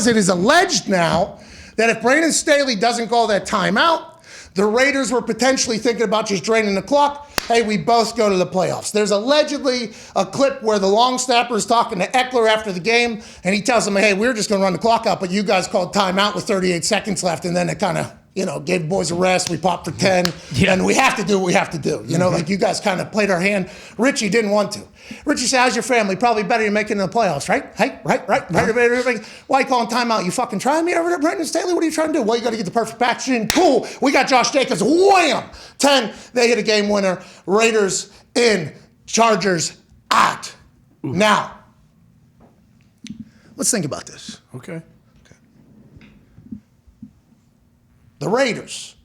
because it is alleged now that if Brandon Staley doesn't call that timeout, the Raiders were potentially thinking about just draining the clock. Hey, we both go to the playoffs. There's allegedly a clip where the long snapper is talking to Eckler after the game, and he tells him, hey, we're just going to run the clock out, but you guys called timeout with 38 seconds left, and then it kind of, gave the boys a rest. We popped for 10, and we have to do what we have to do. Like you guys kind of played our hand. Richie didn't want to. Richie said, how's your family? Probably better you making it in the playoffs, right? Hey, right. Why you calling timeout? You fucking trying me over there, Brandon Staley? What are you trying to do? Well, you got to get the perfect packaging. Cool. We got Josh Jacobs. Wham! 10. They hit a game winner. Raiders in. Chargers out. Ooh. Now, let's think about this. Okay. The Raiders,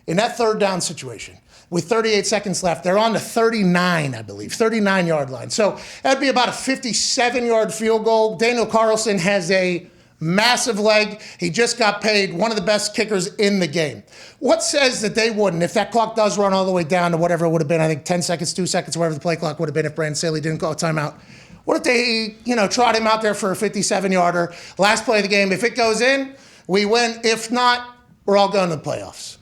in that third down situation, with 38 seconds left, they're on the 39, I believe, 39-yard line. So that'd be about a 57-yard field goal. Daniel Carlson has a massive leg. He just got paid, one of the best kickers in the game. What says that they wouldn't, if that clock does run all the way down to whatever it would have been, I think 10 seconds, 2 seconds, whatever the play clock would have been if Brandon Staley didn't call a timeout. What if they, trot him out there for a 57-yarder, last play of the game? If it goes in, we win. If not, we're all going to the playoffs.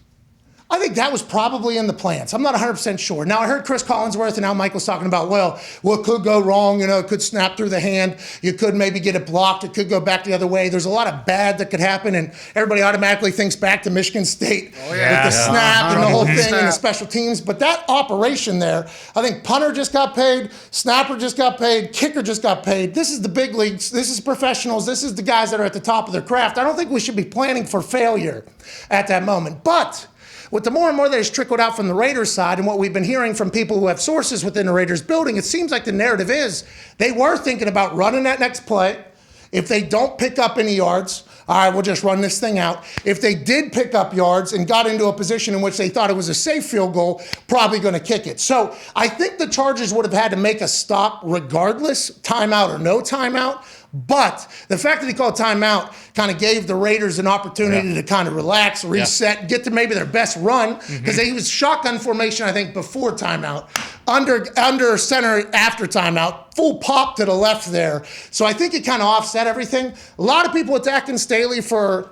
I think that was probably in the plans. I'm not 100% sure. Now, I heard Chris Collinsworth and Al Michaels talking about, well, what could go wrong? It could snap through the hand. You could maybe get it blocked. It could go back the other way. There's a lot of bad that could happen, and everybody automatically thinks back to Michigan State with the snap and the whole thing and the special teams. But that operation there, I think punter just got paid, snapper just got paid, kicker just got paid. This is the big leagues. This is professionals. This is the guys that are at the top of their craft. I don't think we should be planning for failure at that moment. But with the more and more that has trickled out from the Raiders side and what we've been hearing from people who have sources within the Raiders building, it seems like the narrative is they were thinking about running that next play. If they don't pick up any yards, all right, we'll just run this thing out. If they did pick up yards and got into a position in which they thought it was a safe field goal, probably going to kick it. So I think the Chargers would have had to make a stop regardless, timeout or no timeout. But the fact that he called timeout kind of gave the Raiders an opportunity to kind of relax, reset, get to maybe their best run, because he was shotgun formation, I think, before timeout, under center after timeout, full pop to the left there. So I think it kind of offset everything. A lot of people attacking Staley for,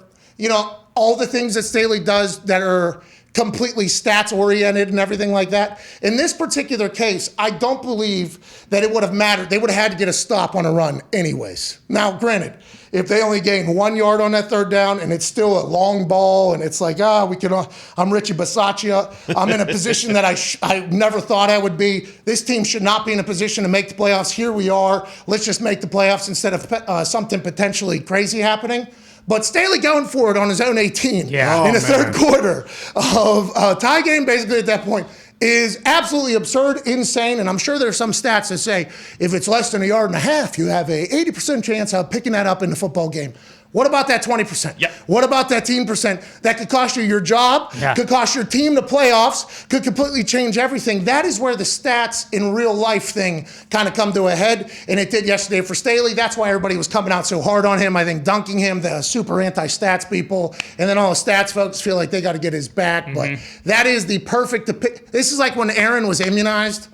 all the things that Staley does that are completely stats-oriented and everything like that. In this particular case, I don't believe that it would have mattered. They would have had to get a stop on a run anyways. Now, granted, if they only gain 1 yard on that third down and it's still a long ball and it's like, I'm Richie Bisaccia. I'm in a position that I never thought I would be. This team should not be in a position to make the playoffs. Here we are. Let's just make the playoffs instead of something potentially crazy happening. But Staley going for it on his own 18 in the third quarter of a tie game, basically at that point, is absolutely absurd, insane, and I'm sure there's some stats that say if it's less than 1.5 yards, you have a 80% chance of picking that up in the football game. What about that 20%? Yep. What about that 10%? That could cost you your job, could cost your team the playoffs, could completely change everything. That is where the stats in real life thing kind of come to a head, and it did yesterday for Staley. That's why everybody was coming out so hard on him, I think dunking him, the super anti-stats people, and then all the stats folks feel like they got to get his back. But that is the perfect, this is like when Aaron was immunized.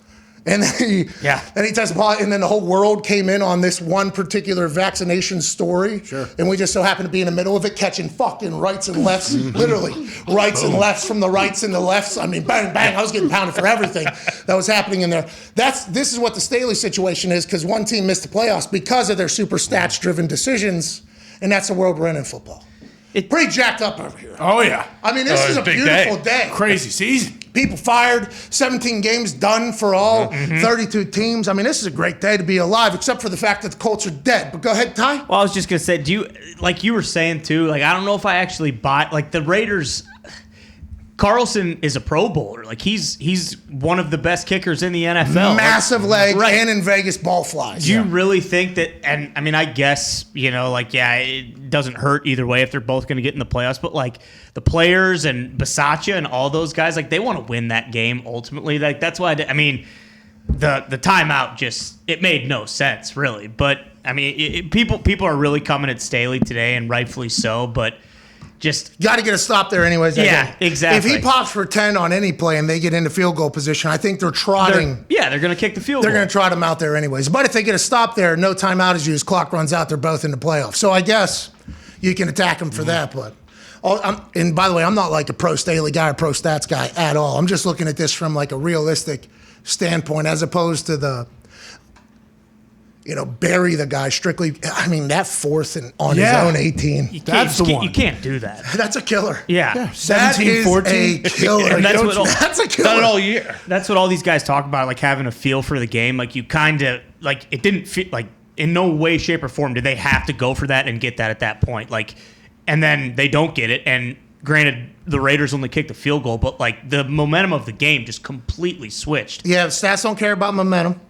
And then he tested positive, and then the whole world came in on this one particular vaccination story. Sure. And we just so happened to be in the middle of it, catching fucking rights and lefts, literally rights and lefts from the rights and the lefts. I mean, bang, bang. I was getting pounded for everything that was happening in there. This is what the Staley situation is, because one team missed the playoffs because of their super stats-driven decisions, and that's the world we're in football. It's pretty jacked up over here. Oh, yeah. I mean, this is a beautiful day. Crazy season. People fired, 17 games done for all 32 teams. I mean, this is a great day to be alive, except for the fact that the Colts are dead. But go ahead, Ty. Well, I was just going to say, do you, like you were saying too, like I don't know if I actually buy, like the Raiders, Carlson is a Pro Bowler. Like he's one of the best kickers in the NFL. Massive leg, and in Vegas ball flies. Do you really think that, and I mean, I guess, it doesn't hurt either way if they're both going to get in the playoffs, but like the players and Bisaccia and all those guys, like they want to win that game ultimately. Like that's why, the timeout just, it made no sense really. But I mean, people are really coming at Staley today, and rightfully so, but just got to get a stop there anyways. Yeah, exactly. If he pops for 10 on any play and they get into field goal position, I think they're trotting. They're going to kick the field goal. They're going to trot him out there anyways. But if they get a stop there, no timeout is used, clock runs out, they're both in the playoffs. So I guess, you can attack him for that. But and by the way, I'm not like a pro Staley guy or pro stats guy at all. I'm just looking at this from like a realistic standpoint, as opposed to the, bury the guy strictly. I mean, that fourth and on his own 18. That's the one. You can't do that. That's a killer. Yeah. 17, 14. A killer. And That's a killer. Done it all year. That's what all these guys talk about, like having a feel for the game. Like you kind of, like it didn't feel like in no way, shape, or form did they have to go for that and get that at that point. Like, and then they don't get it. And granted, the Raiders only kicked a field goal, but like the momentum of the game just completely switched. Yeah, stats don't care about momentum,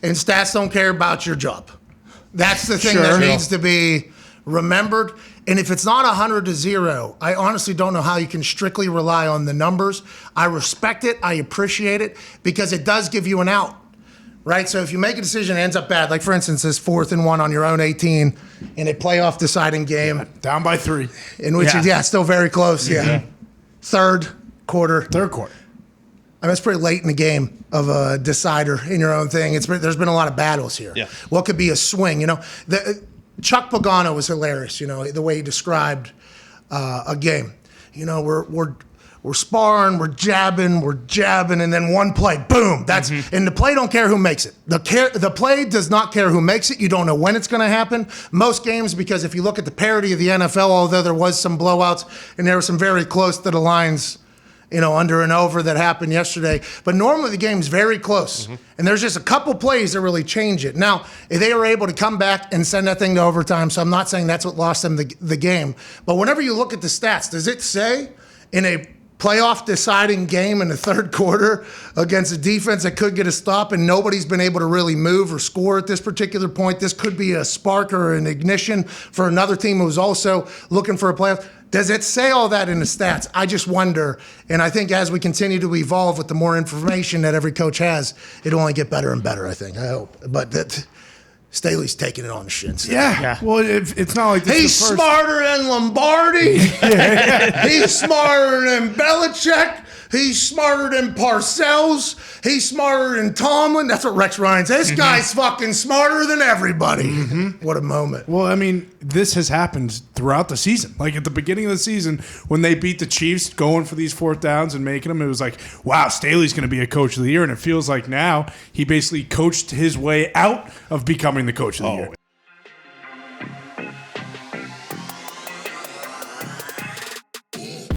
and stats don't care about your job. That's the thing that needs to be remembered. And if it's not 100-0, I honestly don't know how you can strictly rely on the numbers. I respect it. I appreciate it because it does give you an out, right? So if you make a decision and it ends up bad, like for instance, this 4th and 1 on your own 18 in a playoff deciding game. Down by 3. In which is, still very close. Yeah. Third quarter. I mean, it's pretty late in the game of a decider in your own thing. There's been a lot of battles here. Yeah. What could be a swing? Chuck Pagano was hilarious. The way he described a game. We're sparring, we're jabbing, and then one play, boom. That's and the play don't care who makes it. The play does not care who makes it. You don't know when it's going to happen. Most games, because if you look at the parity of the NFL, although there was some blowouts and there were some very close to the lines, under and over that happened yesterday. But normally the game's very close. And there's just a couple plays that really change it. Now, they were able to come back and send that thing to overtime, so I'm not saying that's what lost them the game. But whenever you look at the stats, does it say in a playoff deciding game in the third quarter against a defense that could get a stop and nobody's been able to really move or score at this particular point, this could be a spark or an ignition for another team who's also looking for a playoff? Does it say all that in the stats? I just wonder. And I think as we continue to evolve with the more information that every coach has, it'll only get better and better, I think. I hope. But Staley's taking it on the shins. Yeah. Well, it's not like this. He's smarter than Lombardi. He's smarter than Belichick. He's smarter than Parcells. He's smarter than Tomlin. That's what Rex Ryan says. This guy's fucking smarter than everybody. What a moment. Well, I mean, this has happened throughout the season. Like at the beginning of the season, when they beat the Chiefs, going for these 4th downs and making them, it was like, wow, Staley's going to be a coach of the year. And it feels like now he basically coached his way out of becoming the coach of the year.